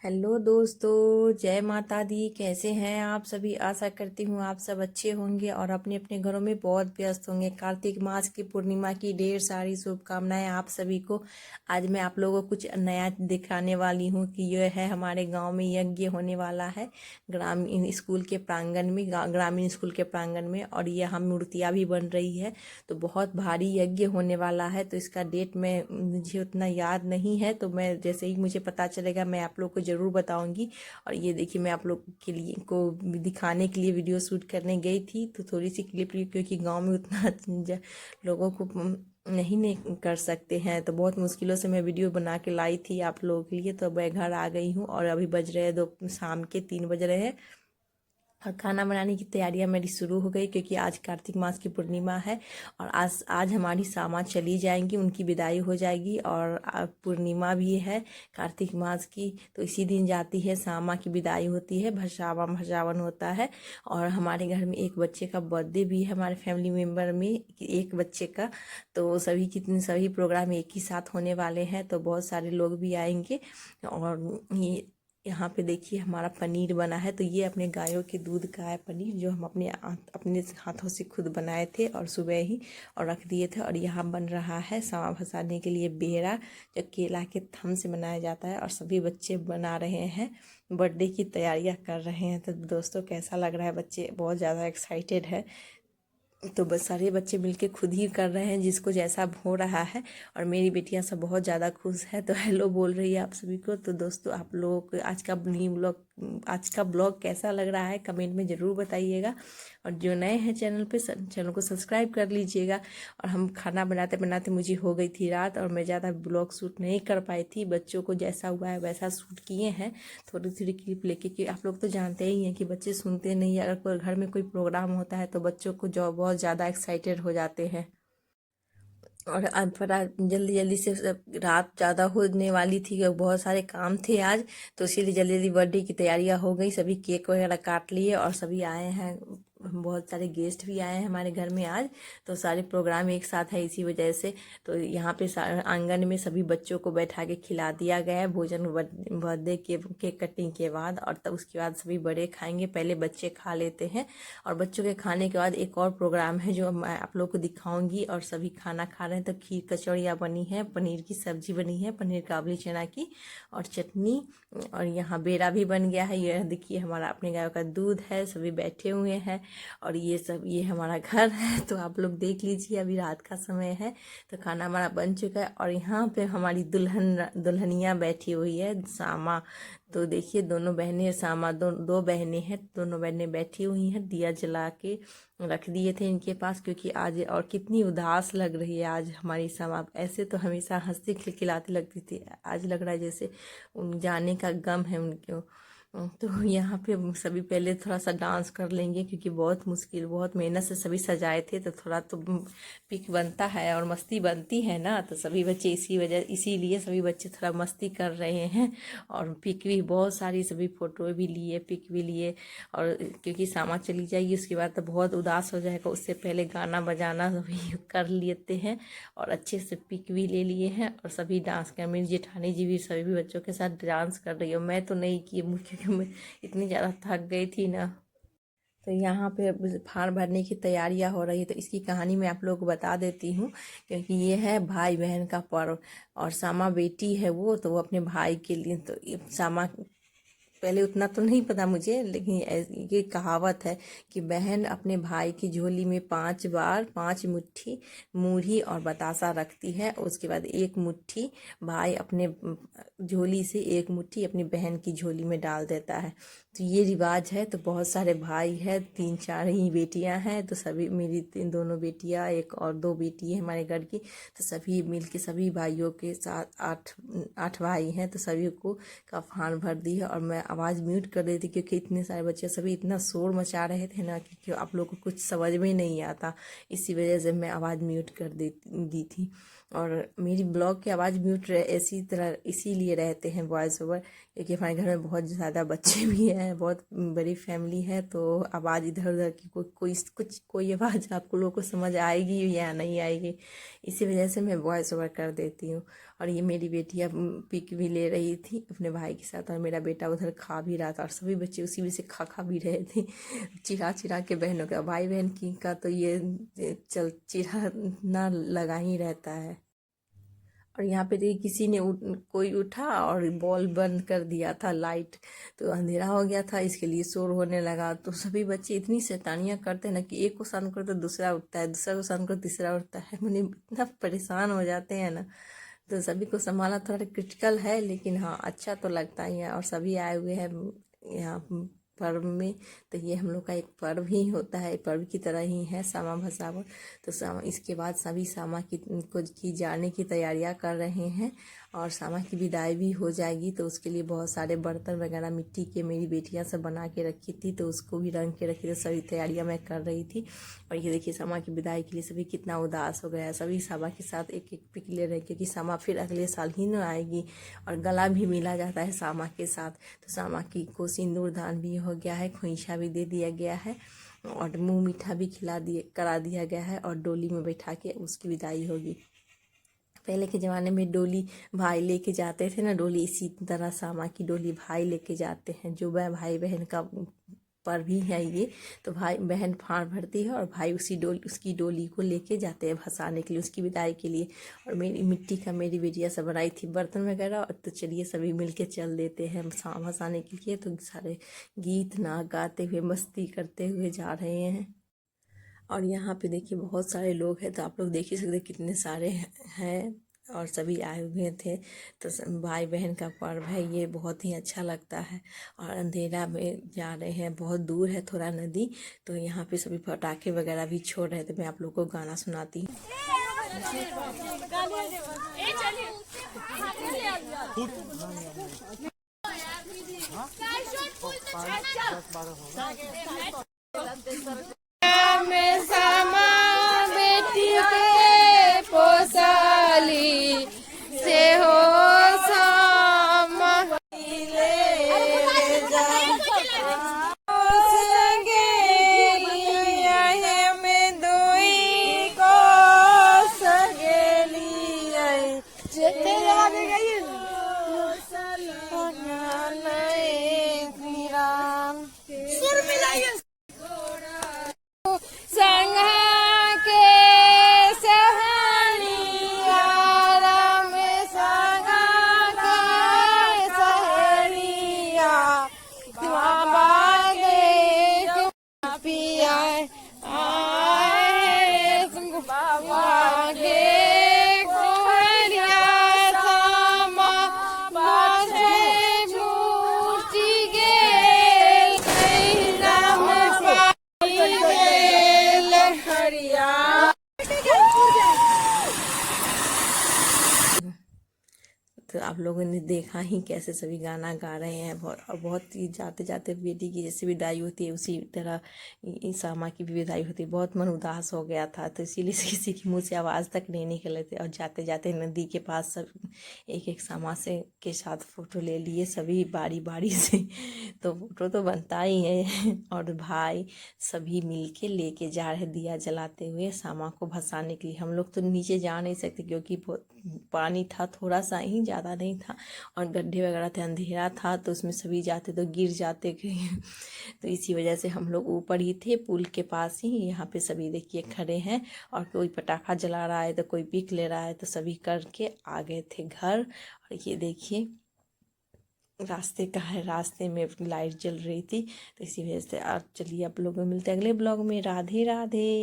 Hello दोस्तों, जय माता दी। कैसे हैं आप सभी? आशा करती हूँ आप सब अच्छे होंगे और अपने अपने घरों में बहुत व्यस्त होंगे। कार्तिक मास की पूर्णिमा की ढेर सारी शुभकामनाएं आप सभी को। आज मैं आप लोगों को कुछ नया दिखाने वाली हूँ कि यह है हमारे गांव में यज्ञ होने वाला है ग्रामीण स्कूल के प्रांगण में, ग्रामीण स्कूल के प्रांगण में। और यह मूर्तियाँ भी बन रही है, तो बहुत भारी यज्ञ होने वाला है। तो इसका डेट में मुझे उतना याद नहीं है, तो मैं जैसे ही मुझे पता चलेगा मैं आप लोग को ज़रूर बताऊंगी। और ये देखिए, मैं आप लोग के लिए को दिखाने के लिए वीडियो शूट करने गई थी, तो थोड़ी सी क्लिप ली क्योंकि गांव में उतना लोगों को नहीं कर सकते हैं, तो बहुत मुश्किलों से मैं वीडियो बना के लाई थी आप लोगों के लिए। तो मैं घर आ गई हूँ और अभी बज रहे हैं दो, शाम के 3 बज रहे हैं। और खाना बनाने की तैयारियां मेरी शुरू हो गई क्योंकि आज कार्तिक मास की पूर्णिमा है। और आज हमारी सामा चली जाएंगी, उनकी विदाई हो जाएगी। और पूर्णिमा भी है कार्तिक मास की, तो इसी दिन जाती है सामा की विदाई होती है, भसावन भसावन होता है। और हमारे घर में एक बच्चे का बर्थडे भी है, हमारे फैमिली मेम्बर में एक बच्चे का। तो सभी कितने सभी प्रोग्राम एक ही साथ होने वाले हैं, तो बहुत सारे लोग भी आएंगे। और ये यहाँ पे देखिए हमारा पनीर बना है। तो ये अपने गायों के दूध का है पनीर, जो हम अपने हाथों से खुद बनाए थे और सुबह ही और रख दिए थे। और यहाँ बन रहा है सामा भसाने के लिए बेड़ा, जो केला के थम से बनाया जाता है। और सभी बच्चे बना रहे हैं, बर्थडे की तैयारियां कर रहे हैं। तो दोस्तों, कैसा लग रहा है? बच्चे बहुत ज़्यादा एक्साइटेड है। तो बस सारे बच्चे मिलके खुद ही कर रहे हैं, जिसको जैसा हो रहा है। और मेरी बेटियां सब बहुत ज़्यादा खुश है, तो हेलो बोल रही है आप सभी को। तो दोस्तों, आप लोगों को आज का ब्लॉग कैसा लग रहा है कमेंट में ज़रूर बताइएगा। और जो नए हैं चैनल पे, चैनल को सब्सक्राइब कर लीजिएगा। और हम खाना बनाते बनाते मुझे हो गई थी रात, और मैं ज़्यादा ब्लॉग शूट नहीं कर पाई थी। बच्चों को जैसा हुआ है वैसा शूट किए हैं, थोड़ी थोड़ी क्लिप लेके। कि आप लोग तो जानते ही हैं कि बच्चे सुनते नहीं है। अगर कोई घर में कोई प्रोग्राम होता है तो बच्चों को जो बहुत ज़्यादा एक्साइटेड हो जाते हैं। और आज पता जल्दी जल्दी से रात ज़्यादा होने वाली थी, क्योंकि बहुत सारे काम थे आज। तो इसीलिए जल्दी जल्दी बर्थडे की तैयारियां हो गई, सभी केक वगैरह काट लिए और सभी आए हैं। बहुत सारे गेस्ट भी आए हैं हमारे घर में आज, तो सारे प्रोग्राम एक साथ है इसी वजह से। तो यहाँ पे आंगन में सभी बच्चों को बैठा के खिला दिया गया है भोजन, बर्थडे के केक कटिंग के बाद। और तब उसके बाद सभी बड़े खाएंगे, पहले बच्चे खा लेते हैं। और बच्चों के खाने के बाद एक और प्रोग्राम है जो मैं आप लोग को दिखाऊंगी। और सभी खाना खा रहे हैं, तो खीर कचौड़ियाँ बनी है, पनीर की सब्जी बनी है, पनीर काबली चना की, और चटनी। और यहाँ बेड़ा भी बन गया है। यह देखिए हमारा अपने गाय का दूध है, सभी बैठे हुए हैं। और ये हमारा घर है, तो आप लोग देख लीजिए। अभी रात का समय है, तो खाना हमारा बन चुका है। और यहाँ पे हमारी दुल्हनिया बैठी हुई है, सामा। तो देखिए दोनों बहनें, सामा दो बहनें हैं, दोनों बहनें बैठी हुई हैं। दिया जला के रख दिए थे इनके पास, क्योंकि आज और कितनी उदास लग रही है आज हमारी सामा। ऐसे तो हमेशा हंसती खिलखिलाती लगती थी, आज लग रहा है जैसे उन जाने का गम है उनको। तो यहाँ पे सभी पहले थोड़ा सा डांस कर लेंगे, क्योंकि बहुत मुश्किल बहुत मेहनत से सभी सजाए थे। तो थोड़ा तो पिक बनता है और मस्ती बनती है ना, तो सभी बच्चे इसीलिए सभी बच्चे थोड़ा मस्ती कर रहे हैं। और पिक भी बहुत सारी, सभी फोटो भी लिए, पिक भी लिए। और क्योंकि सामा चली जाएगी उसके बाद तो बहुत उदास हो जाएगा, उससे पहले गाना बजाना सभी कर लेते हैं। और अच्छे से पिक भी ले लिए हैं, और सभी डांस कर, मेरी जेठानी जी भी सभी भी बच्चों के साथ डांस कर रही हो। मैं तो नहीं की, क्योंकि मैं इतनी ज़्यादा थक गई थी ना। तो यहाँ पे फार्म भरने की तैयारियां हो रही है, तो इसकी कहानी मैं आप लोगों को बता देती हूँ। क्योंकि ये है भाई बहन का पर्व, और सामा बेटी है वो, तो वो अपने भाई के लिए, तो सामा पहले उतना तो नहीं पता मुझे, लेकिन ये कहावत है कि बहन अपने भाई की झोली में 5 बार 5 मुट्ठी मूढ़ी और बतासा रखती है। उसके बाद 1 मुट्ठी भाई अपने झोली से 1 मुट्ठी अपनी बहन की झोली में डाल देता है। तो ये रिवाज है। तो बहुत सारे भाई है, 3 4 ही बेटियां हैं। तो सभी मेरी दोनों बेटियां, एक और 2 बेटी है हमारे घर की। तो सभी मिल के सभी भाइयों के साथ 8 भाई हैं, तो सभी को का फान भर दी है। और मैं आवाज़ म्यूट कर दी थी, क्योंकि इतने सारे बच्चे सभी इतना शोर मचा रहे थे ना, कि आप लोग को कुछ समझ में नहीं आता। इसी वजह से मैं आवाज़ म्यूट कर दी थी। और मेरी ब्लॉग की आवाज़ म्यूट रहे ऐसी तरह इसीलिए रहते हैं वॉइस ओवर, क्योंकि हमारे घर में बहुत ज़्यादा बच्चे भी हैं, बहुत बड़ी फैमिली है, तो आवाज़ इधर उधर की कोई आवाज़ आप लोगों को समझ आएगी या नहीं आएगी, इसी वजह से मैं वॉइस ओवर कर देती हूँ। और ये मेरी बेटियाँ पिक भी ले रही थी अपने भाई के साथ, और मेरा बेटा उधर खा भी रहा था, और सभी बच्चे उसी में से खा भी रहे थे चिढ़ा चिढ़ा के। बहनों का भाई बहन की का तो ये चिढ़ा ना लगा ही रहता है। और यहाँ पे देखिए किसी ने कोई उठा और बॉल बंद कर दिया था लाइट, तो अंधेरा हो गया था, इसके लिए शोर होने लगा। तो सभी बच्चे इतनी शैतानियाँ करते हैं ना कि एक को शांत करो तो दूसरा उठता है, दूसरा को शांत करो तीसरा उठता है, मैंने इतना परेशान हो जाते हैं ना। तो सभी को संभालना थोड़ा क्रिटिकल है, लेकिन हाँ अच्छा तो लगता ही है। और सभी आए हुए हैं यहाँ पर्व में, तो ये हम लोग का एक पर्व ही होता है, पर्व की तरह ही है सामा भसावन। तो सामा इसके बाद सभी सामा की जाने की तैयारियां कर रहे हैं, और सामा की विदाई भी हो जाएगी। तो उसके लिए बहुत सारे बर्तन वगैरह मिट्टी के मेरी बेटियां सब बना के रखी थी, तो उसको भी रंग के रखी थी, सभी तैयारियां मैं कर रही थी। और ये देखिए सामा की विदाई के लिए सभी कितना उदास हो गया है, सभी सामा के साथ एक एक पिक ले रहे हैं, क्योंकि सामा फिर अगले साल ही न आएगी, और गला भी मिला जाता है सामा के साथ। तो सामा को सिंदूर दान भी हो गया है, खोइछा भी दे दिया गया है, और मुंह मीठा भी करा दिया गया है, और डोली में बैठा के उसकी विदाई होगी। पहले के ज़माने में डोली भाई लेके जाते थे ना, डोली इसी तरह सामा की डोली भाई लेके जाते हैं, जो भाई बहन का पर्व ही है ये। तो भाई बहन फाड़ भरती है, और भाई उसकी डोली को लेके जाते हैं भसाने के लिए, उसकी विदाई के लिए। और मेरी मिट्टी का मेरी बेटियाँ सब बनाई थी बर्तन वगैरह, और तो चलिए सभी मिलके चल देते हैं भसाने के लिए। तो सारे गीत ना गाते हुए मस्ती करते हुए जा रहे हैं। और यहाँ पे देखिए बहुत सारे लोग हैं, तो आप लोग देख ही सकते कितने सारे हैं, और सभी आए हुए थे। तो भाई बहन का पर्व है ये, बहुत ही अच्छा लगता है। और अंधेरा में जा रहे हैं, बहुत दूर है थोड़ा नदी, तो यहाँ पे सभी पटाखे वगैरह भी छोड़ रहे थे। मैं आप लोग को गाना सुनाती हूँ। में समा बेटी के पोसाली से हो समा ले जा में दोई को सगेली तो आप लोगों ने देखा ही कैसे सभी गाना गा रहे हैं, बहुत ही जाते जाते बेटी की जैसे विदाई होती है उसी तरह सामा की भी विदाई होती है। बहुत मन उदास हो गया था, तो इसीलिए किसी के मुंह से आवाज़ तक नहीं निकल रहे थे। और जाते जाते नदी के पास सब एक एक सामा से के साथ फ़ोटो ले लिए सभी बारी बारी से तो फ़ोटो तो बनता ही है। और भाई सभी मिल के लेके जा रहे दिया जलाते हुए सामा को भसाने के लिए। हम लोग तो नीचे जा नहीं सकते, क्योंकि पानी था थोड़ा सा ही, ज़्यादा नहीं था, और गड्ढे वगैरह थे, अंधेरा था, तो उसमें सभी जाते तो गिर जाते तो इसी वजह से हम लोग ऊपर ही थे पुल के पास ही। यहाँ पे सभी देखिए खड़े हैं, और कोई पटाखा जला रहा है तो कोई पिक ले रहा है, तो सभी करके आ गए थे घर। और ये देखिए रास्ते का है, रास्ते में लाइट जल रही थी, तो इसी वजह से। आप चलिए आप लोगों को मिलते हैं अगले ब्लॉग में। राधे राधे।